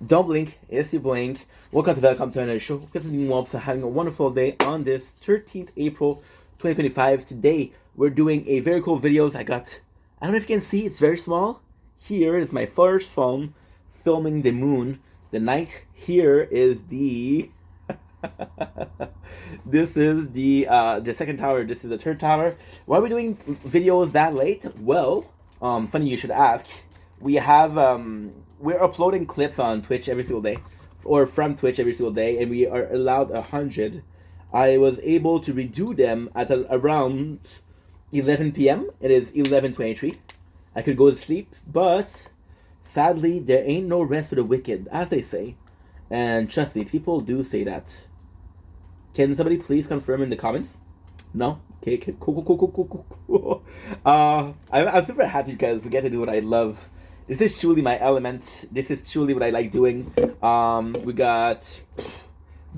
Don't blink, it's your blink. Welcome to another show. Hope you're having a wonderful day on this 13th April 2025. Today, we're doing a very cool video. I don't know if you can see, it's very small. Here is my first phone filming the moon, the night. Here is the this is the second tower. This is the third tower. Why are we doing videos that late? Well, funny you should ask. We're uploading clips on Twitch every single day, or from Twitch every single day, and we are allowed 100. I was able to redo them at around 11 p.m. It is 11:23. I could go to sleep, but sadly, there ain't no rest for the wicked, as they say. And trust me, people do say that. Can somebody please confirm in the comments? No? Okay, cool. I'm super happy because we get to do what I love. This is truly my element. This is truly what I like doing.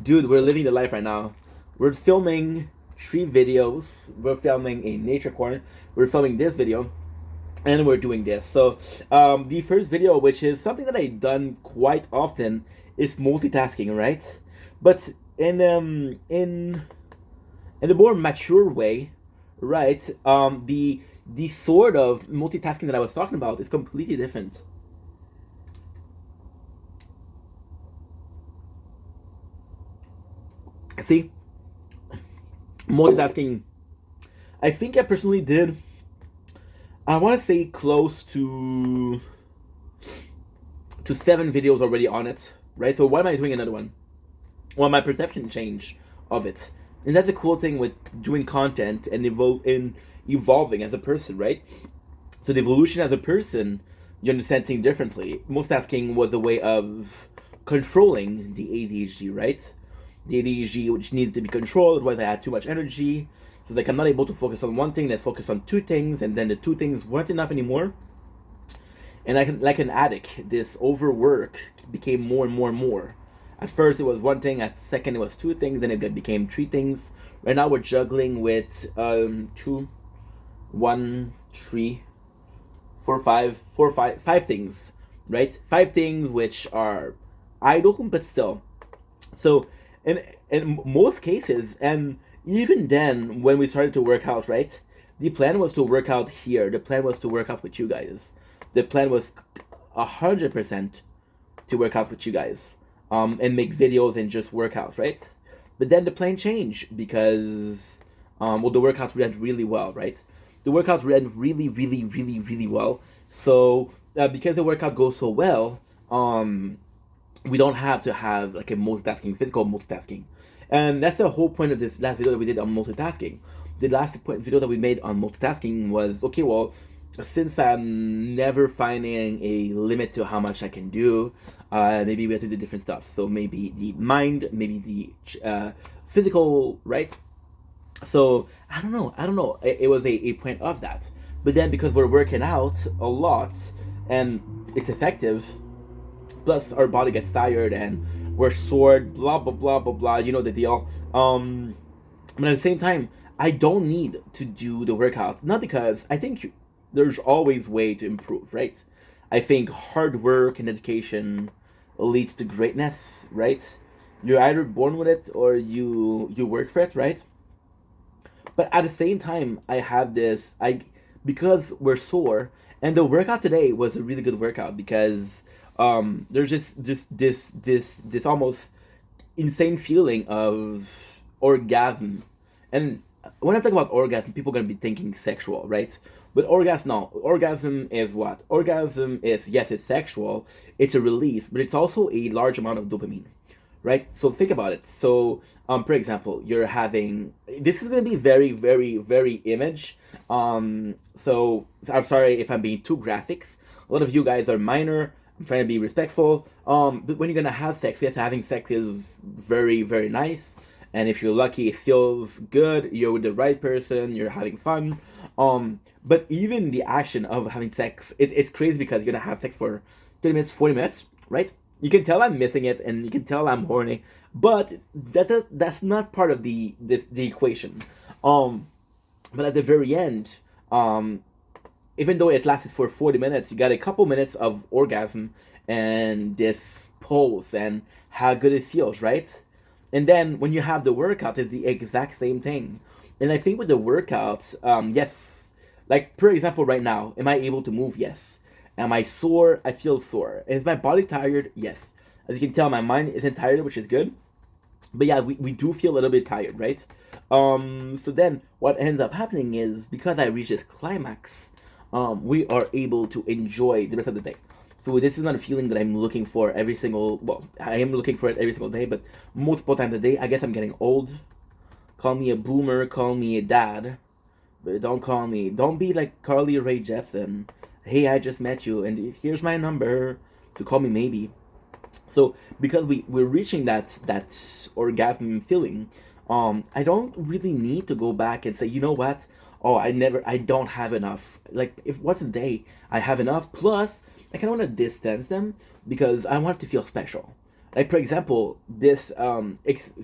Dude, we're living the life right now. We're filming 3 videos. We're filming a nature corner. We're filming this video. And we're doing this. So, the first video, which is something that I've done quite often, is multitasking, right? But in a more mature way, right? The sort of multitasking that I was talking about is completely different. See, multitasking. I think I personally did. I want to say close to 7 videos already on it, right? So why am I doing another one? Well, my perception change of it, and that's the cool thing with doing content and evolving as a person, right? So the evolution as a person, you understand things differently. Multitasking was a way of controlling the ADHD, right? The ADHD which needed to be controlled, otherwise I had too much energy. So like I'm not able to focus on one thing, let's focus on 2 things, and then the 2 things weren't enough anymore. And like an addict, this overwork became more and more and more. At first it was 1 thing, at second it was 2 things, then it became 3 things. Right now we're juggling with 2, 1, 3, 4, 5 things, right? 5 things which are idle, but still. So in most cases, and even then when we started to work out, right? The plan was to work out here. The plan was to work out with you guys. The plan was 100% to work out with you guys, and make videos and just work out, right? But then the plan changed because, the workouts went really well, right? The workouts ran really, really, really, really well. So because the workout goes so well, we don't have to have like a physical multitasking, and that's the whole point of this last video that we did on multitasking. The last video that we made on multitasking was okay. Well, since I'm never finding a limit to how much I can do, maybe we have to do different stuff. So maybe the mind, maybe the physical, right? So I don't know. It was a point of that. But then because we're working out a lot and it's effective, plus our body gets tired and we're sore, blah blah blah blah blah. You know the deal. But at the same time, I don't need to do the workout. Not because I think there's always way to improve, right? I think hard work and education leads to greatness, right? You're either born with it or you work for it, right? But at the same time, I have this because we're sore, and the workout today was a really good workout because there's just this almost insane feeling of orgasm. And when I talk about orgasm, people are gonna be thinking sexual, right? But orgasm is what? Orgasm is, yes, it's sexual, it's a release, but it's also a large amount of dopamine, right? So think about it. So, for example, you're having, this is gonna be very, very, very image. So I'm sorry if I'm being too graphics. A lot of you guys are minor. I'm trying to be respectful. But when you're gonna have sex, yes, having sex is very, very nice. And if you're lucky, it feels good. You're with the right person. You're having fun. But even the action of having sex, it's crazy because you're gonna have sex for 30 minutes, 40 minutes, right? You can tell I'm missing it, and you can tell I'm horny, but that's not part of the equation. But at the very end, even though it lasted for 40 minutes, you got a couple minutes of orgasm and this pulse and how good it feels, right? And then when you have the workout, it's the exact same thing. And I think with the workout, yes, like for example, right now, am I able to move? Yes. Am I sore? I feel sore. Is my body tired? Yes. As you can tell, my mind isn't tired, which is good. But yeah, we do feel a little bit tired, right? So then what ends up happening is because I reach this climax, we are able to enjoy the rest of the day. So this is not a feeling that I'm looking for every single. Well, I am looking for it every single day, but multiple times a day. I guess I'm getting old. Call me a boomer. Call me a dad. But don't call me. Don't be like Carly Rae Jepsen. Hey, I just met you, and here's my number to call me maybe. So because we're reaching that orgasm feeling, I don't really need to go back and say, you know what? Oh, I don't have enough. Like if once a day I have enough, plus I kind of want to distance them because I want it to feel special. Like for example, this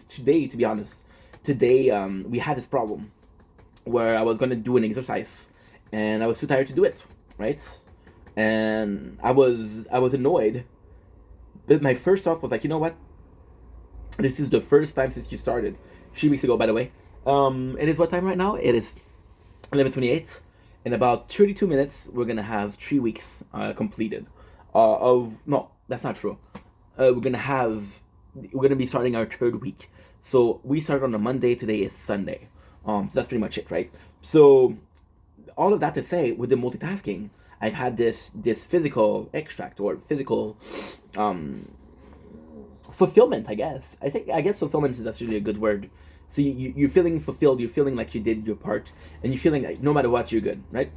today, to be honest, today we had this problem where I was gonna do an exercise and I was too tired to do it, right? And I was annoyed. But my first thought was like, you know what? This is the first time since you started. 3 weeks ago, by the way. It is what time right now? It is 11:28. In about 32 minutes, we're gonna have 3 weeks completed. Of no, that's not true. We're gonna be starting our third week. So we start on a Monday. Today is Sunday. So that's pretty much it, right? So all of that to say, with the multitasking, I've had this physical extract or physical fulfillment. I guess fulfillment is actually a good word. So you're feeling fulfilled. You're feeling like you did your part, and you're feeling like no matter what, you're good, right?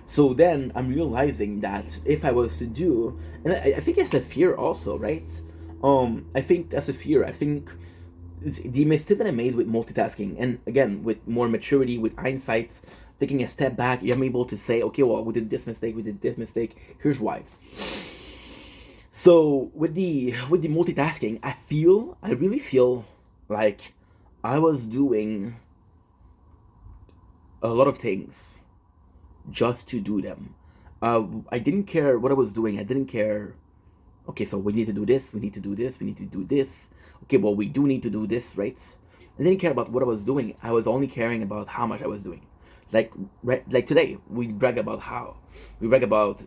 So then I'm realizing that if I was to do, and I think it's a fear also, right? I think that's a fear. I think the mistake that I made with multitasking, and again with more maturity, with hindsight, taking a step back, I'm able to say, okay, well, we did this mistake, we did this mistake. Here's why. So with the multitasking, I really feel like I was doing a lot of things just to do them. I didn't care what I was doing. I didn't care. Okay, so we need to do this. We need to do this. We need to do this. Okay, well, we do need to do this, right? I didn't care about what I was doing. I was only caring about how much I was doing. Like today, we brag about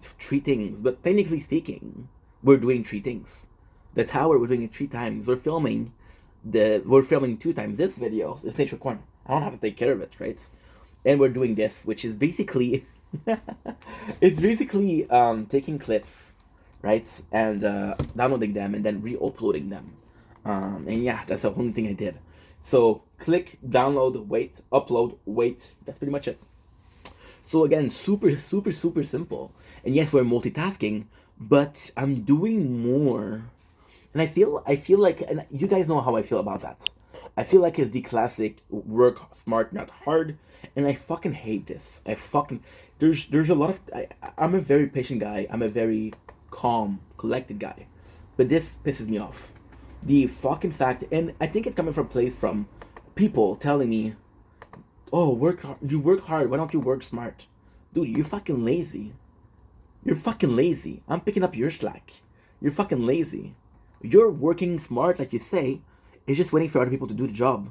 3 things, but technically speaking, we're doing 3 things. The tower, we're doing it 3 times. We're filming 2 times this video. This nature corner. I don't have to take care of it, right? And we're doing this, which is basically, it's basically taking clips, right, and downloading them and then re-uploading them. And yeah, that's the only thing I did. So click, download, wait, upload, wait. That's pretty much it. So again, super, super, super simple. And yes, we're multitasking, but I'm doing more. And I feel like, and you guys know how I feel about that. I feel like it's the classic work smart, not hard. And I fucking hate this. There's a lot of, I'm a very patient guy. I'm a very calm, collected guy. But this pisses me off. The fucking fact, and I think it's coming from a place from people telling me, oh, you work hard, why don't you work smart? Dude, you're fucking lazy. You're fucking lazy. I'm picking up your slack. You're fucking lazy. You're working smart, like you say, it's just waiting for other people to do the job.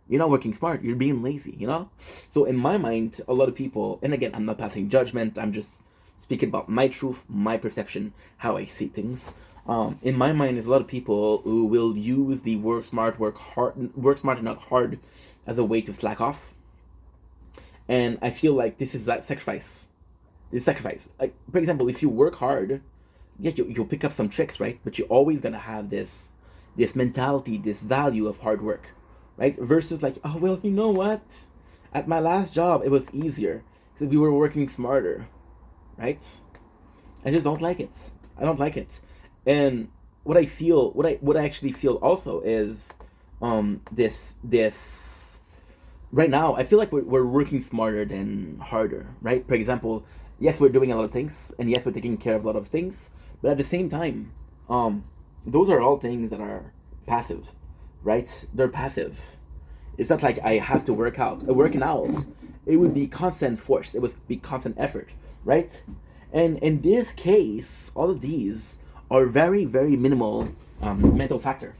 You're not working smart, you're being lazy, you know? So in my mind, a lot of people, and again, I'm not passing judgment, I'm just speaking about my truth, my perception, how I see things. In my mind, there's a lot of people who will use the work smart and not hard as a way to slack off. And I feel like this is that sacrifice. Like, for example, if you work hard, yeah, you'll pick up some tricks, right? But you're always gonna have this mentality, this value of hard work, right? Versus like, oh well, you know what? At my last job, it was easier because we were working smarter, right? I just don't like it. I don't like it. And what I actually feel also is this right now I feel like we're working smarter than harder, right? For example, yes, we're doing a lot of things, and yes, we're taking care of a lot of things, but at the same time, those are all things that are passive, right? They're passive. It's not like I have to work out. Working out, it would be constant force. It would be constant effort, right? And in this case, all of these are very, very minimal mental factor.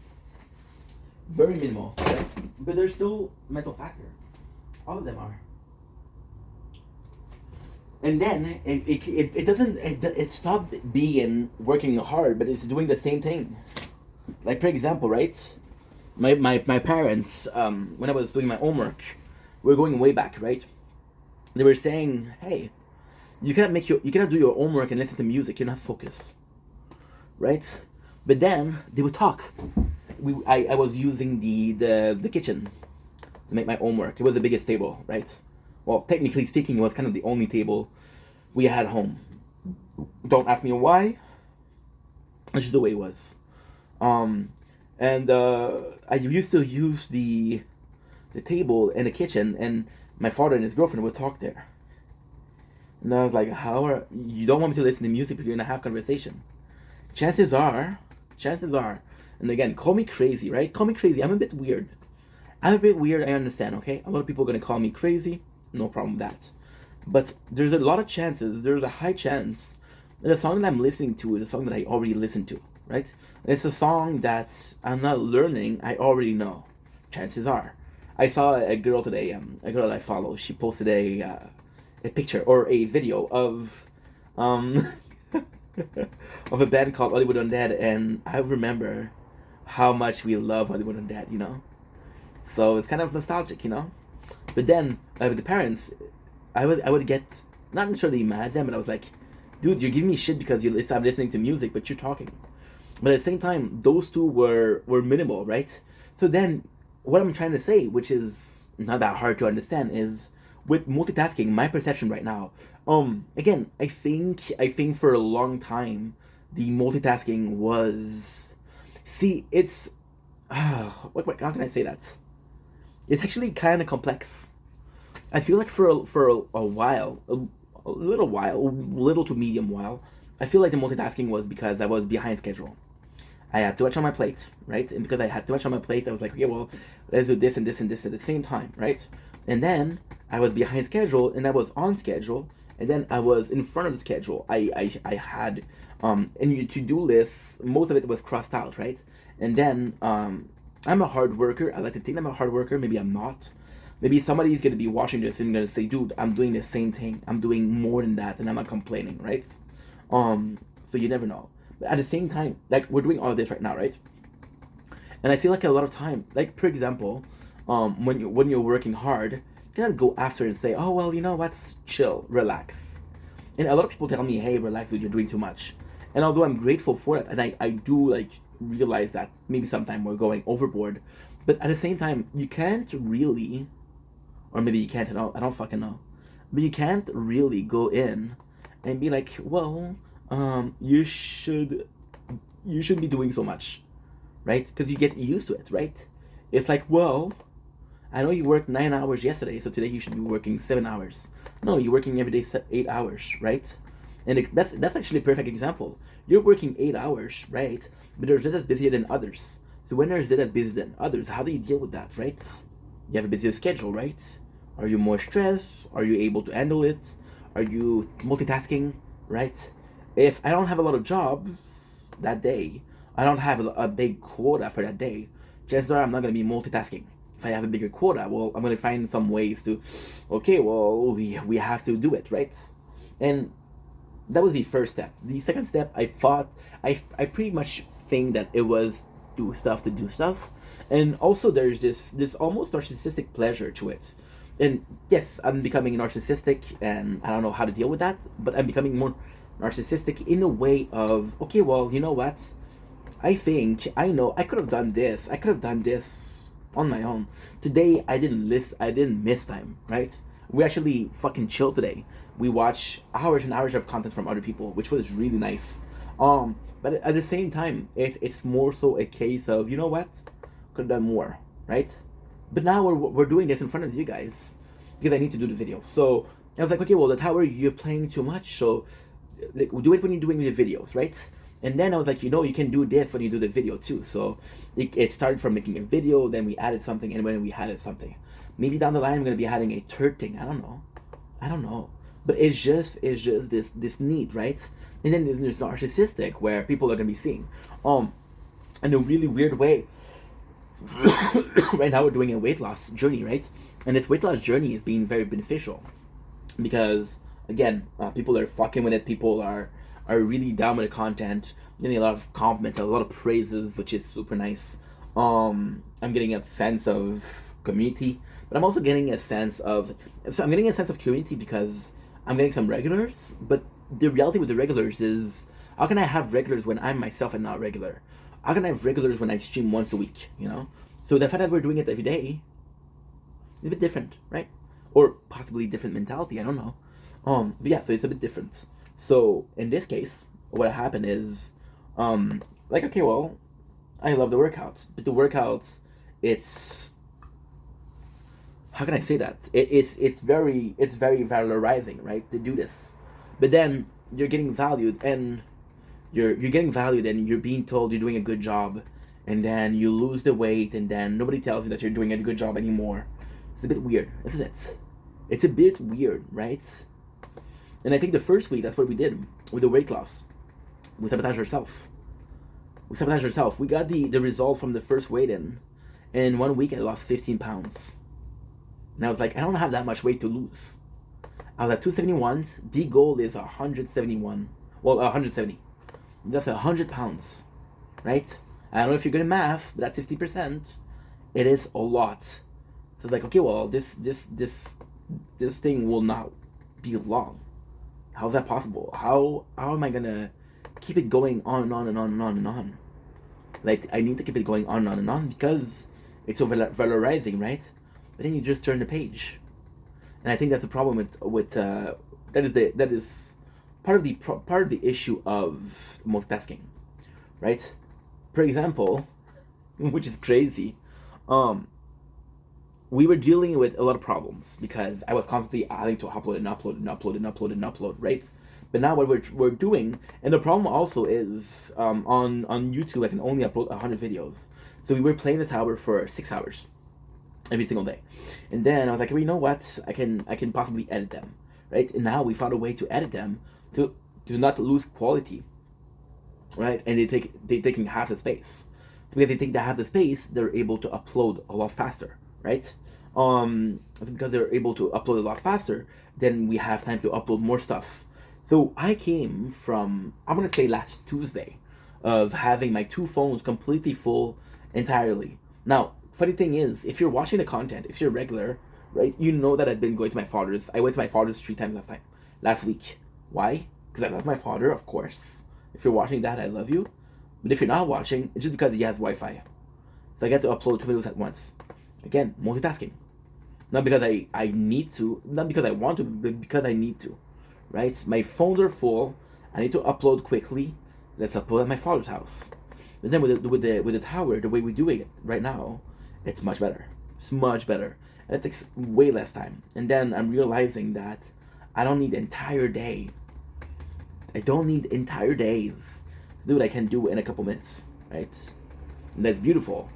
Very minimal, right? But they're still mental factor. All of them are. And then it doesn't it stopped being working hard, but it's doing the same thing. Like for example, right? My parents, when I was doing my homework, we're going way back, right? They were saying, hey, you cannot do your homework and listen to music. You're not focused, right? But then they would talk. I was using the kitchen to make my homework. It was the biggest table, right? Well, technically speaking, it was kind of the only table we had home. Don't ask me why. It's just the way it was. And I used to use the table in the kitchen, and my father and his girlfriend would talk there. And I was like, you don't want me to listen to music, but you're gonna have conversation. Chances are, and again, call me crazy, right? Call me crazy. I'm a bit weird. I understand, okay? A lot of people are gonna call me crazy. No problem with that. But there's a high chance that the song that I'm listening to is a song that I already listened to, right? And it's a song that I'm not learning, I already know. Chances are. I saw a girl today, a girl that I follow, she posted a picture or a video of of a band called Hollywood Undead, and I remember how much we love Hollywood Undead, you know? So it's kind of nostalgic, you know? But then, with the parents, I would get, not necessarily mad at them, but I was like, dude, you're giving me shit because I'm listening to music, but you're talking. But at the same time, those two were minimal, right? So then, what I'm trying to say, which is not that hard to understand, is with multitasking, my perception right now, again, I think for a long time, the multitasking was, see, it's, how can I say that? It's actually kind of complex. I feel like for a while, a little to medium while, I feel like the multitasking was because I was behind schedule. I had too much on my plate, right? And because I had too much on my plate, I was like, okay, well, let's do this and this and this at the same time, right? And then I was behind schedule, and I was on schedule, and then I was in front of the schedule. I had in your to-do list, most of it was crossed out, right? And then I'm a hard worker. I like to think I'm a hard worker. Maybe I'm not. Maybe somebody's gonna be watching this and gonna say, dude, I'm doing the same thing. I'm doing more than that, and I'm not complaining, right? So you never know. But at the same time, like we're doing all this right now, right? And I feel like a lot of time, like for example, when you're working hard, you cannot go after and say, oh well, you know what's chill, relax. And a lot of people tell me, hey, relax, dude, you're doing too much. And although I'm grateful for it, and I do like realize that maybe sometime we're going overboard, but at the same time, you can't really, or maybe you can't. I don't fucking know. But you can't really go in and be like, well, you should be doing so much, right? Because you get used to it, right? It's like, well, I know you worked 9 hours yesterday, so today you should be working 7 hours. No, you're working every day 8 hours, right? And that's actually a perfect example. You're working 8 hours, right? But there's that's busier than others. So when there's that's busier than others, how do you deal with that, right? You have a busier schedule, right? Are you more stressed? Are you able to handle it? Are you multitasking, right? If I don't have a lot of jobs that day, I don't have a big quota for that day, chances are I'm not going to be multitasking. If I have a bigger quota, well, I'm going to find some ways to, okay, well, we have to do it, right? And that was the first step. The second step, I pretty much think that it was do stuff to do stuff. And also there's this almost narcissistic pleasure to it. And yes, I'm becoming narcissistic, and I don't know how to deal with that, but I'm becoming more narcissistic in a way of, okay, well, you know what? I know I could have done this. I could have done this on my own. Today I didn't miss time, right? We actually fucking chilled today. We watched hours and hours of content from other people, which was really nice. But at the same time, it's more so a case of, you know what? Could have done more, right? But now we're doing this in front of you guys because I need to do the video. So I was like, okay, well, the tower, you're playing too much, so like, do it when you're doing the videos, right? And then I was like, you know, you can do this when you do the video too. So it started from making a video, then we added something, and when we added something, maybe down the line I'm gonna be adding a third thing. I don't know. But it's just this need, right? And then there's narcissistic where people are gonna be seeing, in a really weird way. Right now we're doing a weight loss journey, right? And this weight loss journey is being very beneficial because again, people are fucking with it. People are really down with the content, getting a lot of compliments, a lot of praises, which is super nice. I'm getting a sense of community, but I'm also getting a sense of I'm getting a sense of community because I'm getting some regulars. But the reality with the regulars is, how can I have regulars when I'm myself and not regular? How can I have regulars when I stream once a week? So the fact that we're doing it every day is a bit different, right? Or possibly different mentality. I don't know. But yeah, so it's a bit different. So in this case, what happened is, like, okay, well, I love the workouts, but the workouts, it's, how can I say that? It's very valorizing, right? To do this, but then you're getting valued, and you're getting valued, and you're being told you're doing a good job, and then you lose the weight, and then nobody tells you that you're doing a good job anymore. It's a bit weird, isn't it? It's a bit weird, right? And I think the first week, that's what we did with the weight loss. We sabotaged ourselves. We got the result from the first weigh in. And in 1 week, I lost 15 pounds. And I was like, I don't have that much weight to lose. I was at 271. The goal is 171. Well, 170. That's 100 pounds, right? I don't know if you're good at math, but that's 50%. It is a lot. So it's like, okay, well, this thing will not be long. How is that possible? How am I gonna keep it going on and on and on and on and on? Like, I need to keep it going on and on and on because it's so valorizing, right? But then you just turn the page, and I think that's the problem with that is part of the issue of multitasking, right? For example, which is crazy, we were dealing with a lot of problems because I was constantly having to upload, right? But now what we're doing, and the problem also is, on YouTube I can only upload 100 videos. So we were playing the tower for 6 hours every single day, and then I was like, well, you know what? I can possibly edit them, right? And now we found a way to edit them to not lose quality, right? And they taking half the space. So because they take that half the space, they're able to upload a lot faster, right? Because they're able to upload a lot faster, then we have time to upload more stuff. So I came from, I'm gonna say last Tuesday, of having my 2 phones completely full entirely. Now, funny thing is, if you're watching the content, if you're regular, right, you know that I've been going to my father's. I went to my father's 3 times last week. Why? Because I love my father, of course. If you're watching that, I love you. But if you're not watching, it's just because he has Wi-Fi. So I get to upload 2 videos at once. Again, multitasking. Not because I need to, not because I want to, but because I need to, right? My phones are full. I need to upload quickly. Let's upload at my father's house. But then with the tower, the way we're doing it right now, it's much better. It's much better, and it takes way less time. And then I'm realizing that I don't need entire day. I don't need entire days to do what I can do in a couple minutes, right? And that's beautiful.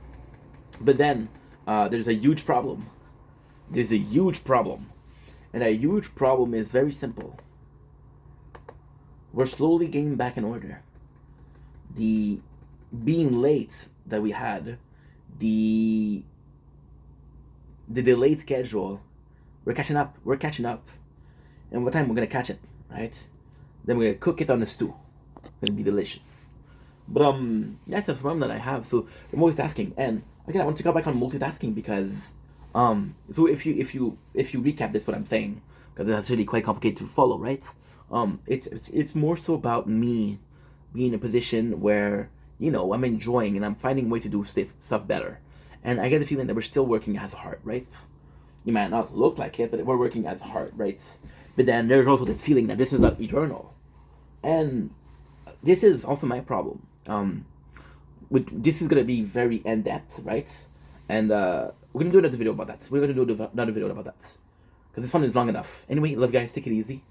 But then there's a huge problem. There's a huge problem. And that huge problem is very simple. We're slowly getting back in order. The being late that we had, the delayed schedule, we're catching up. And what time we're gonna catch it, right? Then we're gonna cook it on the stew. It's gonna be delicious. But that's a problem that I have. So multitasking, and again, I want to go back on multitasking because so if you recap this, what I'm saying, because that's really quite complicated to follow, right? It's more so about me being in a position where, I'm enjoying and I'm finding a way to do stuff better, and I get the feeling that we're still working as hard, right? You might not look like it, but we're working as hard, right? But then there's also this feeling that this is not eternal, and this is also my problem. This is gonna be very in depth, right? And we're gonna do another video about that. We're gonna do another video about that because this one is long enough. Anyway, love you guys. Take it easy.